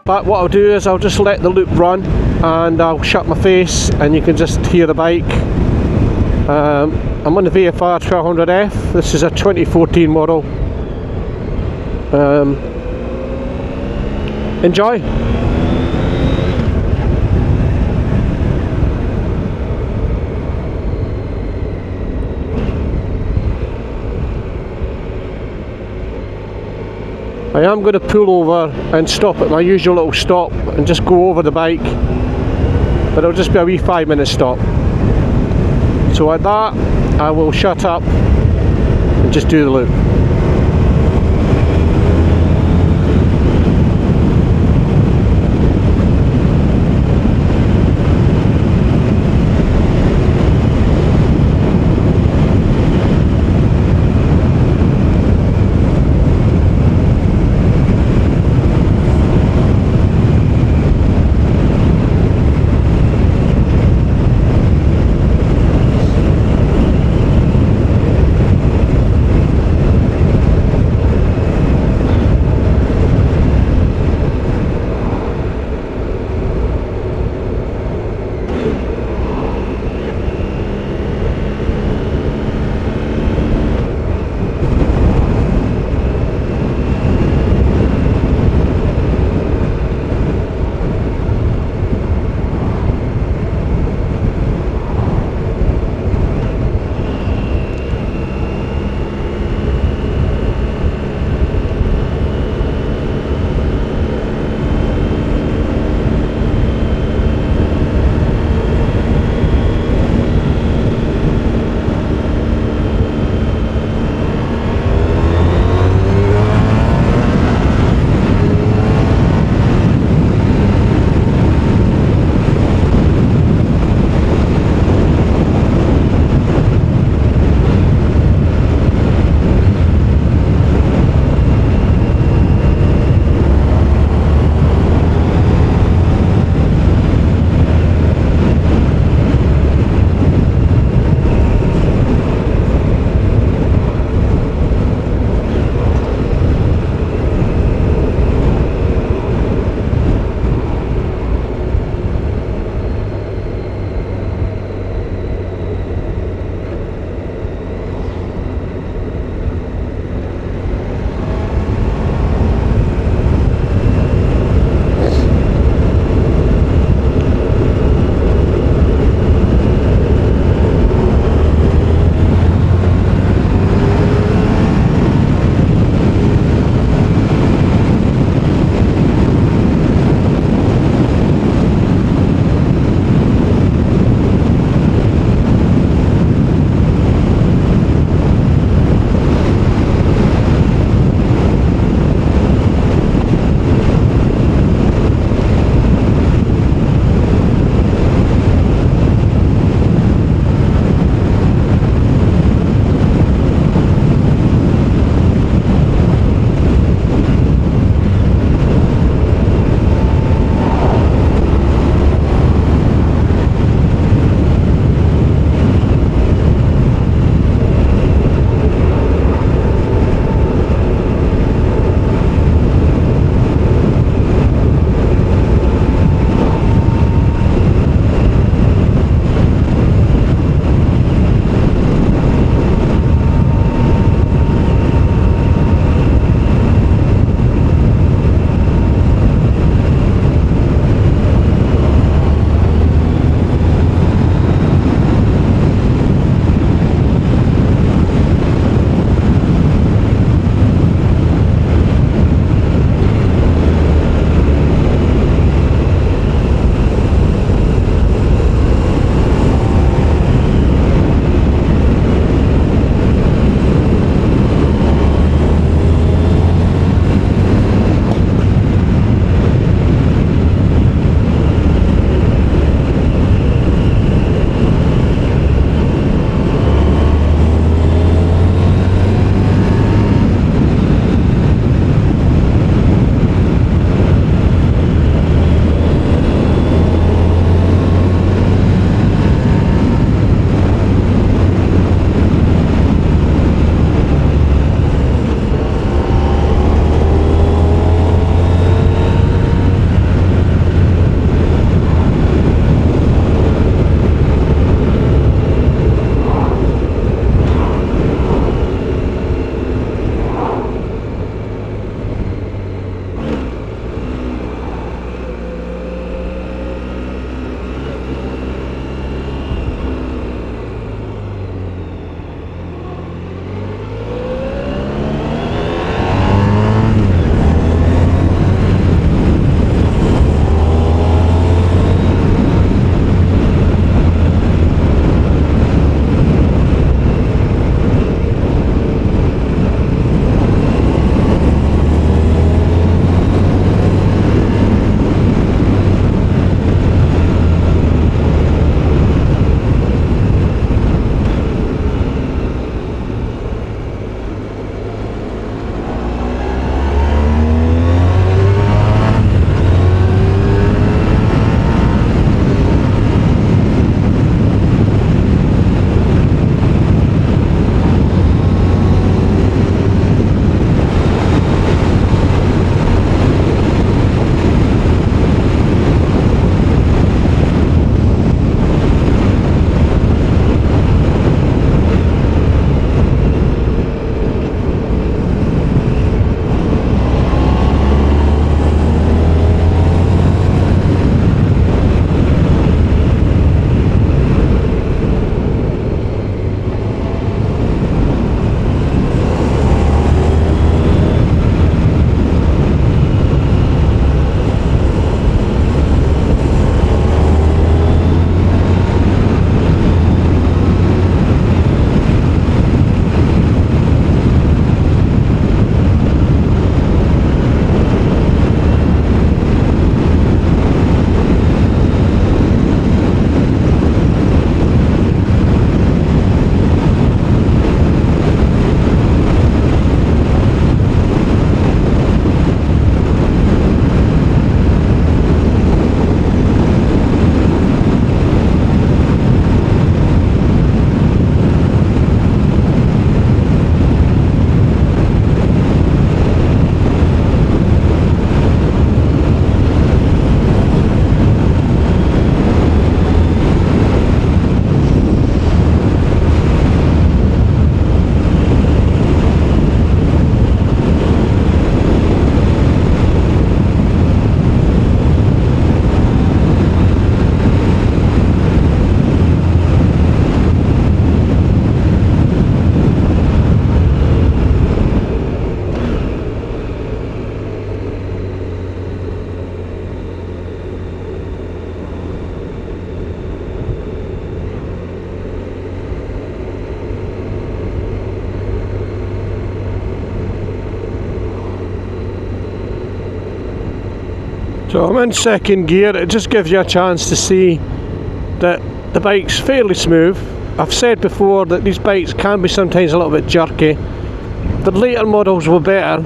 But what I'll do is I'll just let the loop run and I'll shut my face and you can just hear the bike. I'm on the VFR1200F. This is a 2014 model. Enjoy. I am going to pull over and stop at my usual little stop and just go over the bike, but it'll just be a wee 5-minute stop. So at that I will shut up and just do the loop. So I'm in second gear. It just gives you a chance to see that the bike's fairly smooth. I've said before that these bikes can be sometimes a little bit jerky. The later models were better,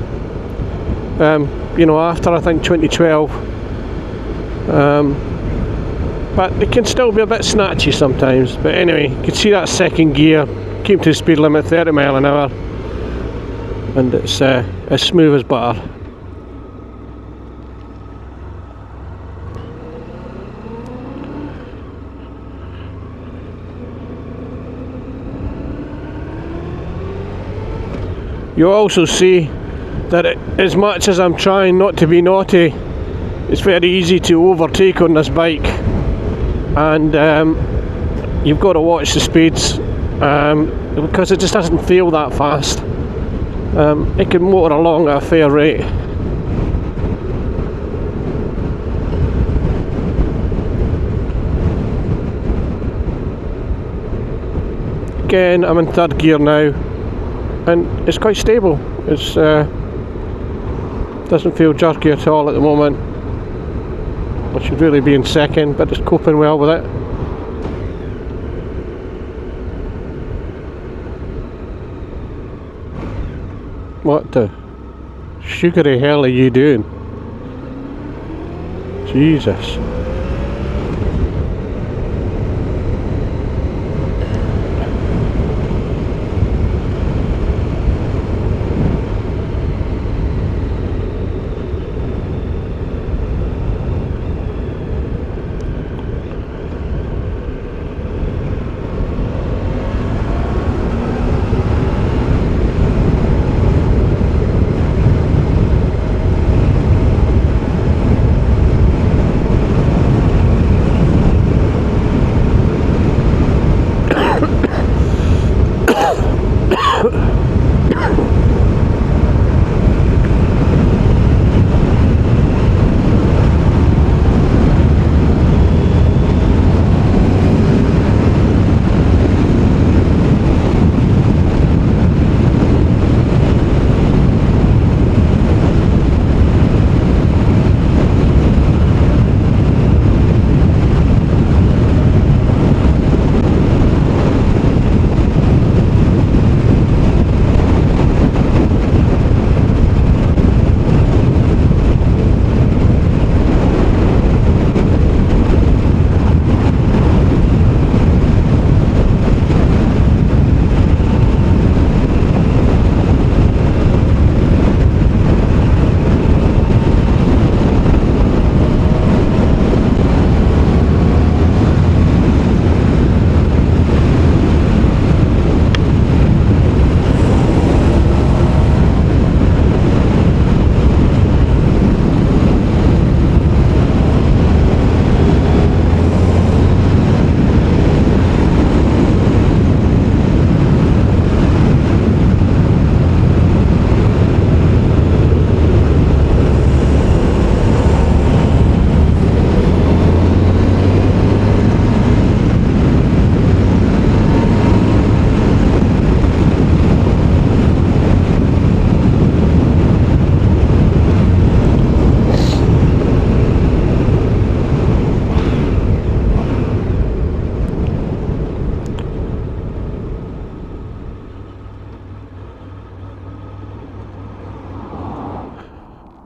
you know, after I think 2012, but they can still be a bit snatchy sometimes. But anyway, you can see that second gear, keep to the speed limit 30 mile an hour, and it's as smooth as butter. You'll also see that as much as I'm trying not to be naughty, it's very easy to overtake on this bike, and you've got to watch the speeds because it just doesn't feel that fast. It can motor along at a fair rate. Again, I'm in third gear now, and it's quite stable. It's doesn't feel jerky at all at the moment. I should really be in second, but it's coping well with it. What the sugary hell are you doing? Jesus.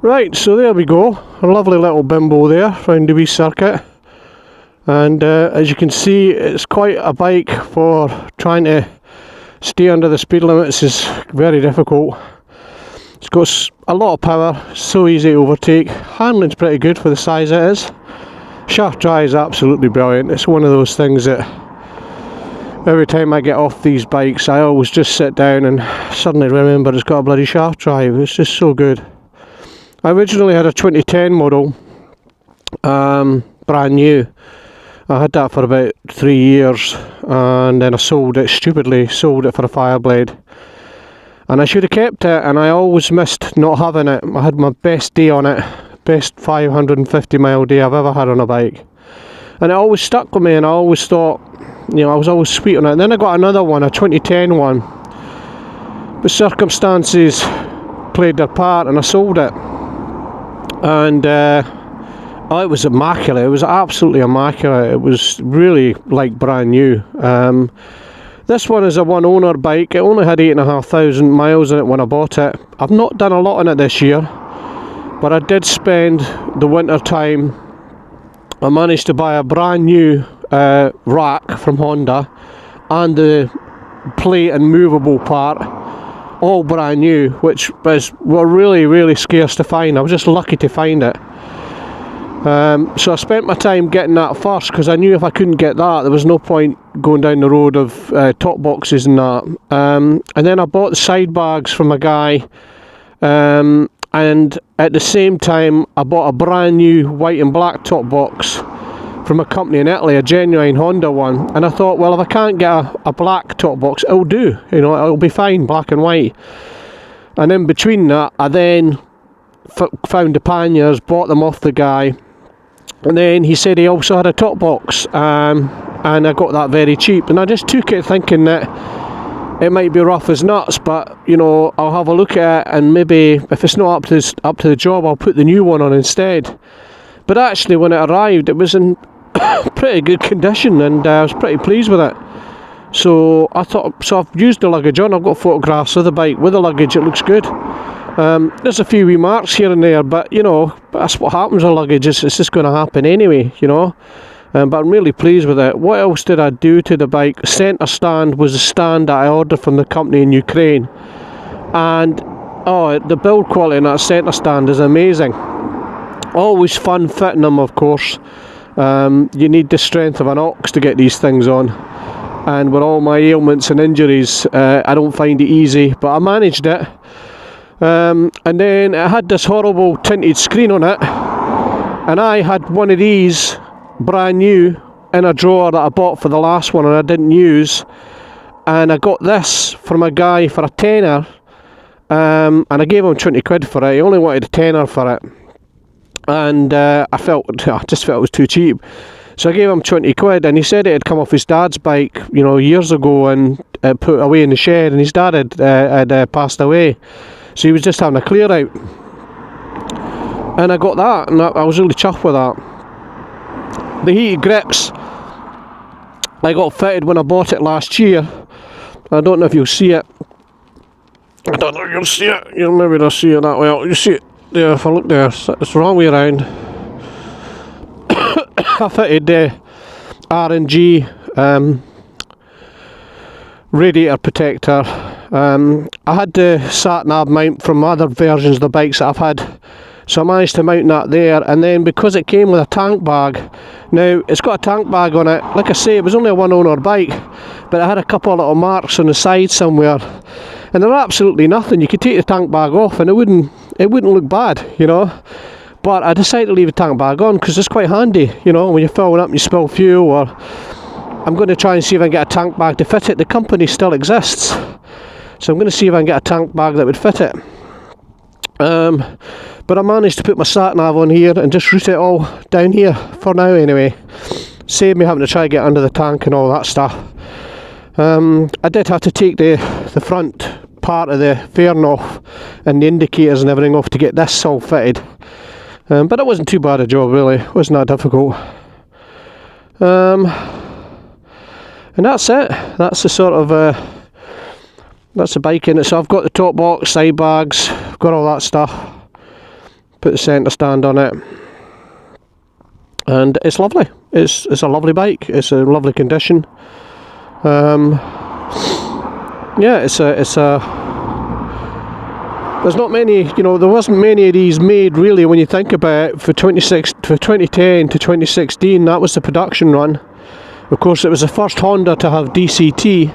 Right, so there we go, a lovely little bimbo there round the wee circuit, and as you can see, it's quite a bike for trying to stay under the speed limits. Is very difficult. It's got a lot of power, so easy to overtake, handling's pretty good for the size it is. Shaft drive is absolutely brilliant. It's one of those things that every time I get off these bikes I always just sit down and suddenly remember it's got a bloody shaft drive. It's just so good. I originally had a 2010 model, brand new. I had that for about 3 years, and then I sold it, stupidly sold it for a Fireblade. And I should have kept it, and I always missed not having it. I had my best day on it, best 550 mile day I've ever had on a bike. And it always stuck with me, and I always thought, you know, I was always sweet on it. And then I got another one, a 2010 one. But circumstances played their part, and I sold it. And Oh, it was immaculate. It was absolutely immaculate. It was really like brand new. This one is a one owner bike. It only had 8,500 miles in it when I bought it. I've not done a lot in it this year, but I did spend the winter time. I managed to buy a brand new rack from Honda and the plate and movable part, all brand new, which were really scarce to find. I was just lucky to find it. So I spent my time getting that first, because I knew if I couldn't get that, there was no point going down the road of top boxes and that. And then I bought the side bags from a guy, and at the same time I bought a brand new white and black top box from a company in Italy, a genuine Honda one. And I thought, well, if I can't get a black top box, it'll do, you know, it'll be fine, black and white. And in between that, I then found the panniers, bought them off the guy. And then he said he also had a top box, and I got that very cheap. And I just took it thinking that it might be rough as nuts, but you know, I'll have a look at it, and maybe if it's not up to the job, I'll put the new one on instead. But actually, when it arrived, it was in pretty good condition, and I was pretty pleased with it. So I thought, so I've used the luggage on. I've got photographs of the bike with the luggage. It looks good. There's a few wee marks here and there, but you know, that's what happens with luggage. It's just going to happen anyway, you know. But I'm really pleased with it. What else did I do to the bike? Centre stand was a stand that I ordered from the company in Ukraine, and oh, the build quality in that centre stand is amazing. Always fun fitting them, of course. You need the strength of an ox to get these things on, and with all my ailments and injuries, I don't find it easy, but I managed it. And then it had this horrible tinted screen on it, and I had one of these brand new in a drawer that I bought for the last one and I didn't use, and I got this from a guy for a tenner, and I gave him 20 quid for it. He only wanted a tenner for it, and I just felt it was too cheap, so I gave him 20 quid, and he said it had come off his dad's bike, you know, years ago, and put away in the shed, and his dad had passed away. So he was just having a clear out, and I got that, and I was really chuffed with that. The heated grips I got fitted when I bought it last year. I don't know if you'll see it. I don't know if you'll see it. You'll maybe not see it that well. You see it there. If I look there, it's the wrong way around. I fitted the R&G radiator protector. I had the sat-nav mount from other versions of the bikes that I've had, so I managed to mount that there. And then because it came with a tank bag, now it's got a tank bag on it, like I say, it was only a one owner bike, but it had a couple of little marks on the side somewhere, and they're absolutely nothing. You could take the tank bag off and it wouldn't look bad, you know. But I decided to leave the tank bag on because it's quite handy, you know, when you're filling up and you spill fuel. Or I'm going to try and see if I can get a tank bag to fit it. The company still exists, so I'm going to see if I can get a tank bag that would fit it. But I managed to put my sat nav on here and just route it all down here for now anyway. Save me having to try to get under the tank and all that stuff. I did have to take the front part of the fairing off and the indicators and everything off to get this all fitted. But it wasn't too bad a job really, it wasn't that difficult. And that's it. That's the sort of that's the bike in it. So I've got the top box, side bags, I've got all that stuff. Put the centre stand on it, and it's lovely. It's a lovely bike. It's a lovely condition. Yeah, it's a. There's not many, you know, there wasn't many of these made really when you think about it. For 2010 to 2016, that was the production run. Of course, it was the first Honda to have DCT.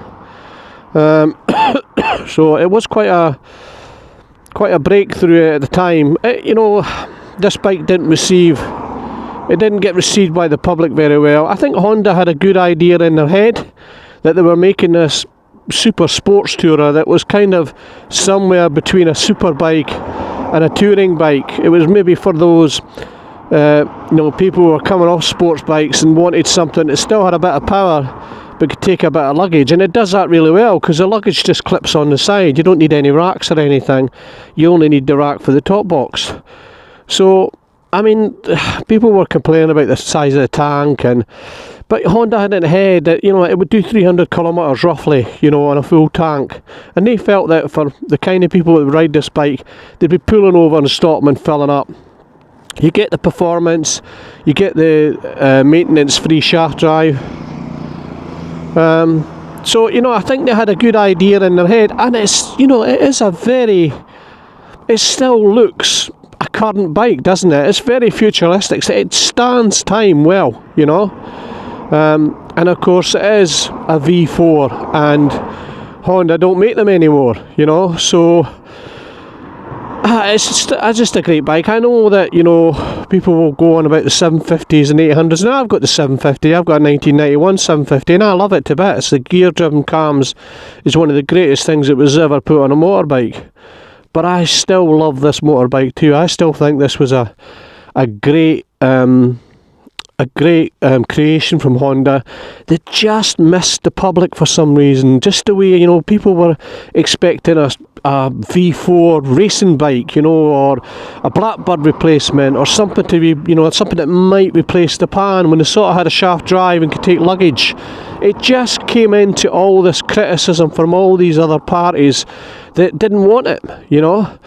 So it was quite a breakthrough at the time. You know, this bike didn't get received by the public very well. I think Honda had a good idea in their head that they were making this super sports tourer that was kind of somewhere between a super bike and a touring bike. It was maybe for those you know, people who were coming off sports bikes and wanted something that still had a bit of power but could take a bit of luggage, and it does that really well because the luggage just clips on the side. You don't need any racks or anything, you only need the rack for the top box. So I mean, people were complaining about the size of the tank, but Honda had in head that, you know, it would do 300 kilometres roughly, you know, on a full tank. And they felt that for the kind of people that would ride this bike, they'd be pulling over and stopping and filling up. You get the performance, you get the maintenance-free shaft drive. So, you know, I think they had a good idea in their head, and it's, you know, it still looks a current bike, doesn't it? It's very futuristic. It stands time well, you know. And of course it is a V4, and Honda don't make them anymore, you know. So it's just a great bike. I know that, you know, people will go on about the 750s and 800s. Now I've got the 750, I've got a 1991 750, and I love it to bits. The gear driven cams is one of the greatest things that was ever put on a motorbike. But I still love this motorbike too. I still think this was a great creation from Honda. They just missed the public for some reason. Just the way, you know, people were expecting a V4 racing bike, you know, or a Blackbird replacement, or something to be, you know, something that might replace the Pan, when they sort of had a shaft drive and could take luggage. It just came into all this criticism from all these other parties that didn't want it, you know.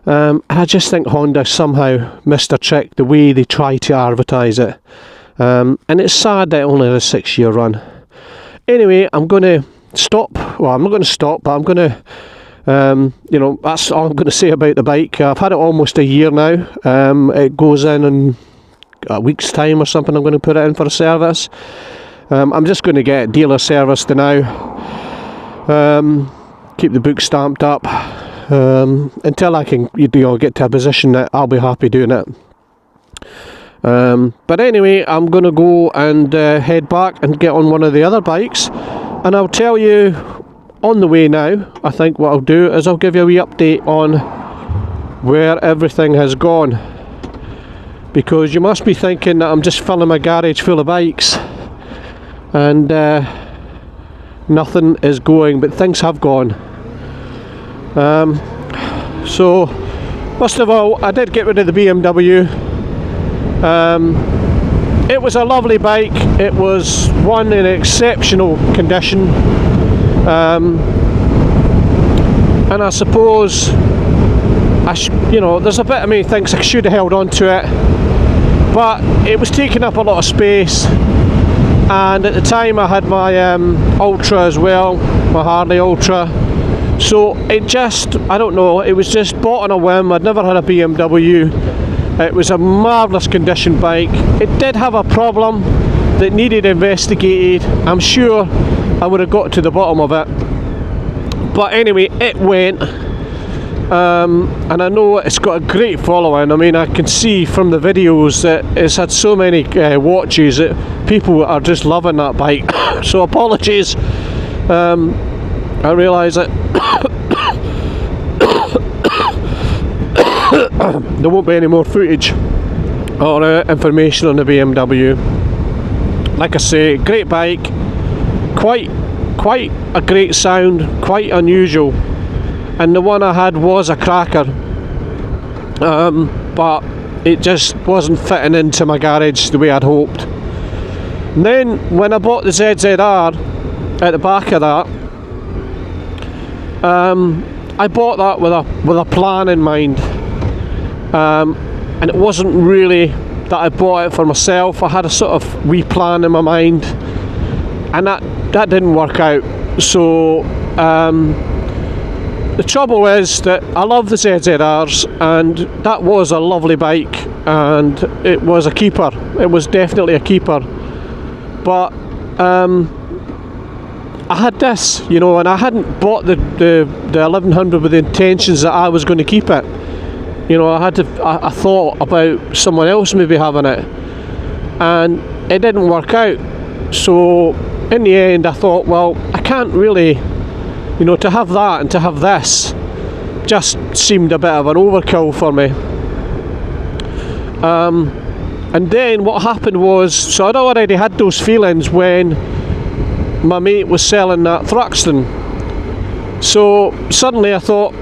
And I just think Honda somehow missed a trick the way they try to advertise it. And it's sad that it only had a 6-year run. Anyway, I'm going to stop. Well, I'm not going to stop, but I'm going to, you know, that's all I'm going to say about the bike. I've had it almost a year now. It goes in a week's time or something. I'm going to put it in for a service. I'm just going to get dealer service now. Keep the book stamped up. Until I can, you know, get to a position that I'll be happy doing it. But anyway, I'm going to go and head back and get on one of the other bikes, and I'll tell you on the way now. I think what I'll do is I'll give you a wee update on where everything has gone, because you must be thinking that I'm just filling my garage full of bikes and nothing is going, but things have gone. So first of all, I did get rid of the BMW. It was a lovely bike. It was one in exceptional condition, and I suppose you know, there's a bit of me thinks I should have held on to it, but it was taking up a lot of space. And at the time I had my Ultra as well, my Harley Ultra. So it just, I don't know, it was just bought on a whim. I'd never had a BMW. It was a marvellous condition bike. It did have a problem that needed investigated. I'm sure I would have got to the bottom of it. But anyway, it went. And I know it's got a great following. I mean, I can see from the videos that it's had so many watches that people are just loving that bike. So apologies. I realise that there won't be any more footage or information on the BMW. Like I say, great bike, quite a great sound, quite unusual, and the one I had was a cracker, but it just wasn't fitting into my garage the way I'd hoped. And then when I bought the ZZR at the back of that, I bought that with a plan in mind, and it wasn't really that I bought it for myself. I had a sort of wee plan in my mind, and that didn't work out. So the trouble is that I love the ZZRs, and that was a lovely bike, and it was a keeper. It was definitely a keeper, but I had this, you know, and I hadn't bought the 1100 with the intentions that I was going to keep it. You know, I thought about someone else maybe having it, and it didn't work out. So in the end I thought, well, I can't really, you know, to have that and to have this just seemed a bit of an overkill for me. And then what happened was, so I'd already had those feelings when my mate was selling that Thruxton. So suddenly I thought,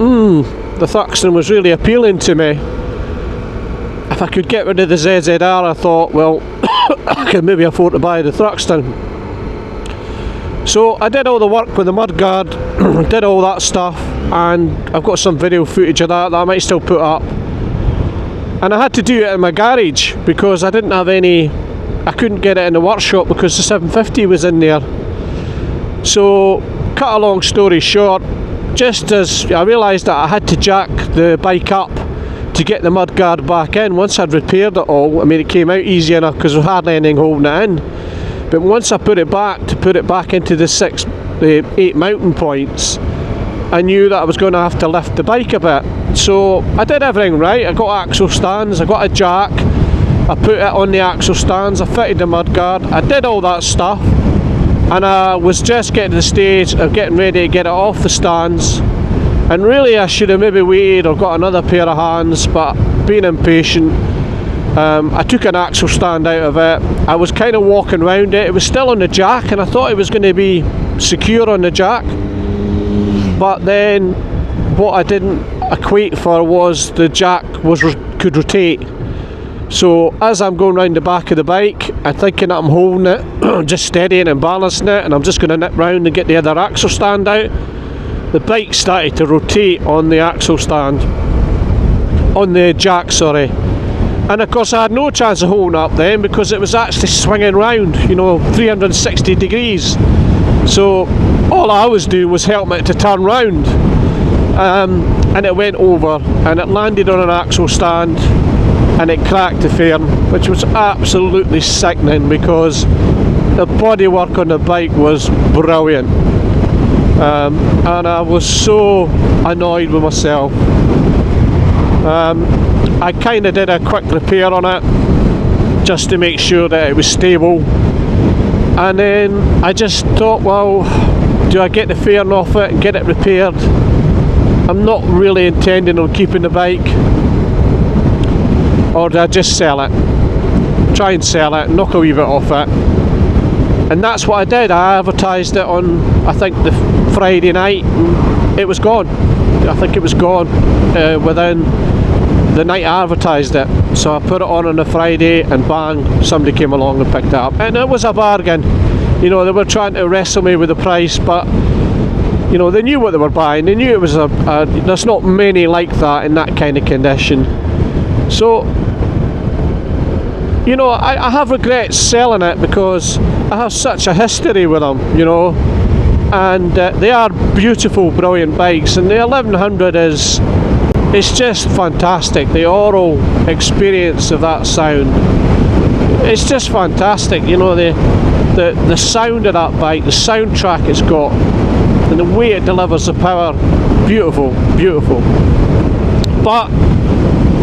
the Thruxton was really appealing to me, if I could get rid of the ZZR, I thought, well, I could maybe afford to buy the Thruxton. So I did all the work with the mudguard, did all that stuff, and I've got some video footage of that I might still put up. And I had to do it in my garage because I didn't have any, I couldn't get it in the workshop because the 750 was in there. So, cut a long story short, just as I realised that I had to jack the bike up to get the mudguard back in, once I'd repaired it all, I mean it came out easy enough because there was hardly anything holding it in. But once I put it back, to put it back into the 8 mounting points, I knew that I was going to have to lift the bike a bit. So I did everything right. I got axle stands, I got a jack, I put it on the axle stands, I fitted the mudguard, I did all that stuff. And I was just getting to the stage of getting ready to get it off the stands, and really I should have maybe waited or got another pair of hands, but being impatient, I took an axle stand out of it. I was kind of walking around it, it was still on the jack, and I thought it was going to be secure on the jack, but then what I didn't equate for was the jack could rotate. So as I'm going round the back of the bike, I'm thinking that I'm holding it, just steadying and balancing it, and I'm just going to nip round and get the other axle stand out. The bike started to rotate on the axle stand, on the jack, sorry. And of course I had no chance of holding up then because it was actually swinging round, you know, 360 degrees. So all I was doing was helping it to turn round. And it went over and it landed on an axle stand, and it cracked the fairing, which was absolutely sickening because the bodywork on the bike was brilliant, and I was so annoyed with myself. I kind of did a quick repair on it just to make sure that it was stable, and then I just thought, well, do I get the fairing off it and get it repaired? I'm not really intending on keeping the bike. Or do I just sell it? Try and sell it, knock a wee bit off it. And that's what I did. I advertised it on, I think, the Friday night, and it was gone. I think it was gone within the night I advertised it. So I put it on a Friday, and bang, somebody came along and picked it up. And it was a bargain. You know, they were trying to wrestle me with the price, but you know, they knew what they were buying. They knew it was there's not many like that in that kind of condition. So, you know, I have regrets selling it because I have such a history with them, you know, and they are beautiful, brilliant bikes, and the 1100 it's just fantastic. The aural experience of that sound, it's just fantastic, you know, the sound of that bike, the soundtrack it's got, and the way it delivers the power, beautiful, beautiful. But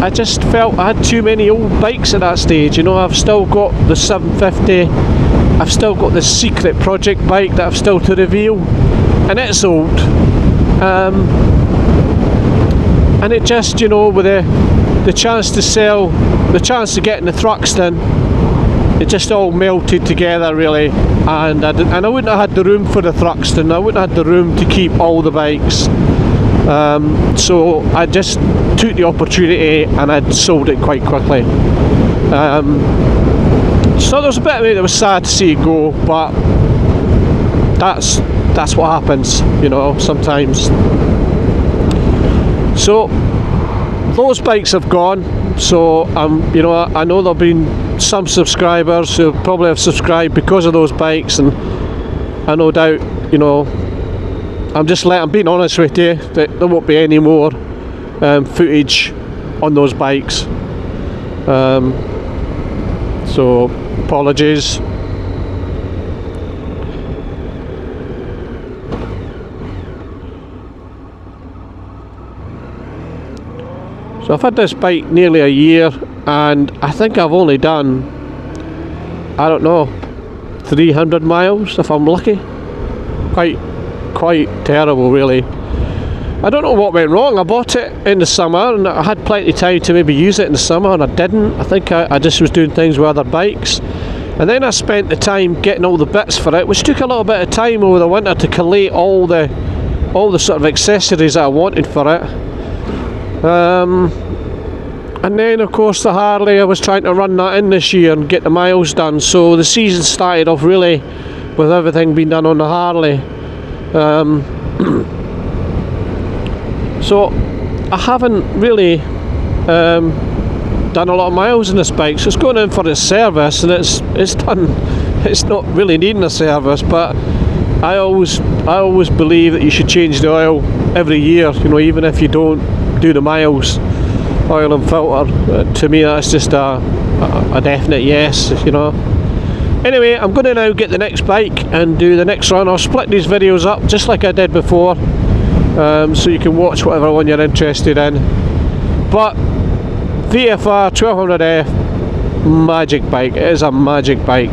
I just felt I had too many old bikes at that stage, you know. I've still got the 750, I've still got this secret project bike that I've still to reveal, and it's old. And it just, you know, with the chance to sell, the chance to get in the Thruxton, it just all melted together really, and I wouldn't have had the room for the Thruxton, I wouldn't have had the room to keep all the bikes. So I just took the opportunity and I'd sold it quite quickly. So there was a bit of me that was sad to see it go, but that's what happens, you know, sometimes. So those bikes have gone. So you know, I know there've been some subscribers who probably have subscribed because of those bikes, and I no doubt, you know, I'm being honest with you, that there won't be any more footage on those bikes. So apologies. So I've had this bike nearly a year, and I think I've only done, I don't know, 300 miles if I'm lucky. Quite terrible really. I don't know what went wrong. I bought it in the summer and I had plenty of time to maybe use it in the summer, and I didn't. I think I just was doing things with other bikes, and then I spent the time getting all the bits for it, which took a little bit of time over the winter to collate all the sort of accessories that I wanted for it. And then of course the Harley, I was trying to run that in this year and get the miles done, so the season started off really with everything being done on the Harley. So I haven't really done a lot of miles in this bike, so it's going in for its service, and it's done. It's not really needing a service, but I always believe that you should change the oil every year, you know, even if you don't do the miles, oil and filter. To me that's just a definite yes, you know. Anyway, I'm going to now get the next bike and do the next run. I'll split these videos up just like I did before, so you can watch whatever one you're interested in. But VFR1200F, magic bike. It is a magic bike.